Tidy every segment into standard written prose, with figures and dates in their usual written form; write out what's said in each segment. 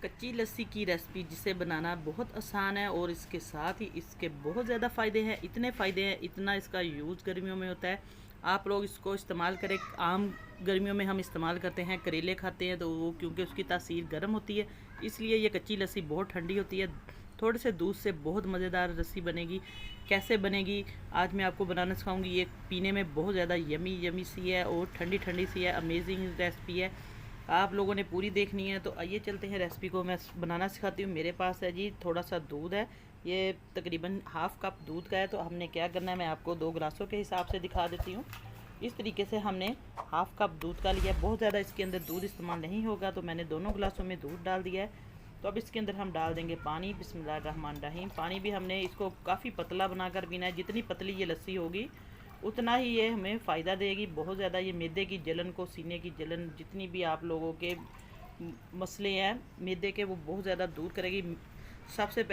कच्ची लस्सी की रेसिपी जिसे बनाना बहुत आसान है और इसके साथ ही इसके बहुत ज़्यादा फ़ायदे हैं। इतने फ़ायदे हैं, इतना इसका यूज़ गर्मियों में होता है। आप लोग इसको इस्तेमाल करें। आम गर्मियों में हम इस्तेमाल करते हैं, करेले खाते हैं तो वो क्योंकि उसकी तासीर गर्म होती है, इसलिए ये कच्ची लस्सी बहुत ठंडी होती है। थोड़े से दूध से बहुत मज़ेदार लस्सी बनेगी। कैसे बनेगी आज मैं आपको बनाना सिखाऊंगी। ये पीने में बहुत ज़्यादा यमी यमी सी है और ठंडी ठंडी सी है। अमेजिंग रेसिपी है, आप लोगों ने पूरी देखनी है। तो आइए चलते हैं, रेसिपी को मैं बनाना सिखाती हूँ। मेरे पास है जी थोड़ा सा दूध है, ये तकरीबन हाफ़ कप दूध का है। तो हमने क्या करना है, मैं आपको 2 गिलासों के हिसाब से दिखा देती हूँ। इस तरीके से हमने हाफ़ कप दूध का लिया। बहुत ज़्यादा इसके अंदर दूध इस्तेमाल नहीं होगा, तो मैंने दोनों गिलासों में दूध डाल दिया है। तो अब इसके अंदर हम डाल देंगे पानी। बिस्मिल्लाहिर्रहमानिर्रहीम। पानी भी हमने इसको काफ़ी पतला बनाकर पीना है। जितनी पतली ये लस्सी होगी उतना ही ये हमें फ़ायदा देगी। बहुत ज़्यादा ये मैदे की जलन को, सीने की जलन, जितनी भी आप लोगों के मसले हैं मैदे के, वो बहुत ज़्यादा दूर करेगी। सबसे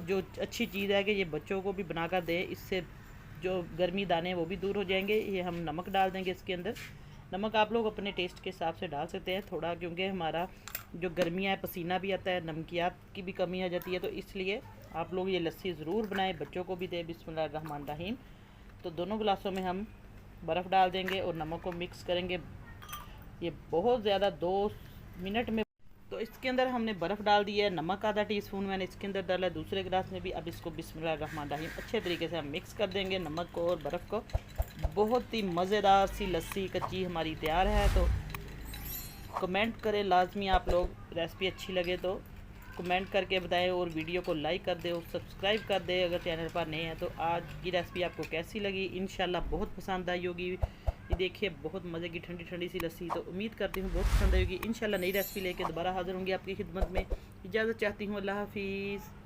जो अच्छी चीज़ है कि ये बच्चों को भी बनाकर दे, इससे जो गर्मी दाने वो भी दूर हो जाएंगे। ये हम नमक डाल देंगे इसके अंदर। नमक आप लोग अपने टेस्ट के हिसाब से डाल सकते हैं थोड़ा, क्योंकि हमारा जो गर्मियाँ है पसीना भी आता है, नमकियात की भी कमी आ जाती है। तो इसलिए आप लोग ये लस्सी ज़रूर बनाएं, बच्चों को भी दें। बिस्मिल्लाहिर्रहमानिर्रहीम। तो दोनों गिलासों में हम बर्फ़ डाल देंगे और नमक को मिक्स करेंगे। ये बहुत ज़्यादा 2 मिनट में। तो इसके अंदर हमने बर्फ़ डाल दी है। नमक आधा टीस्पून मैंने इसके अंदर डाला है, दूसरे गिलास में भी। अब इसको बिस्मिल्लाहिर्रहमानिर्रहीम अच्छे तरीके से हम मिक्स कर देंगे, नमक को और बर्फ़ को। बहुत ही मज़ेदार सी लस्सी कच्ची हमारी तैयार है। तो कमेंट करें लाजमी, आप लोग रेसिपी अच्छी लगे तो कमेंट करके बताएं और वीडियो को लाइक कर दें और सब्सक्राइब कर दें अगर चैनल पर नए हैं। तो आज की रेसिपी आपको कैसी लगी? इंशाल्लाह बहुत पसंद आई होगी। ये देखिए बहुत मज़े की ठंडी ठंडी सी लस्सी। तो उम्मीद करती हूँ बहुत पसंद आएगी। इंशाल्लाह नई रेसिपी लेके दोबारा हाज़िर होंगी आपकी खिदमत में। इजाज़त चाहती हूँ। अल्लाह हाफिज़।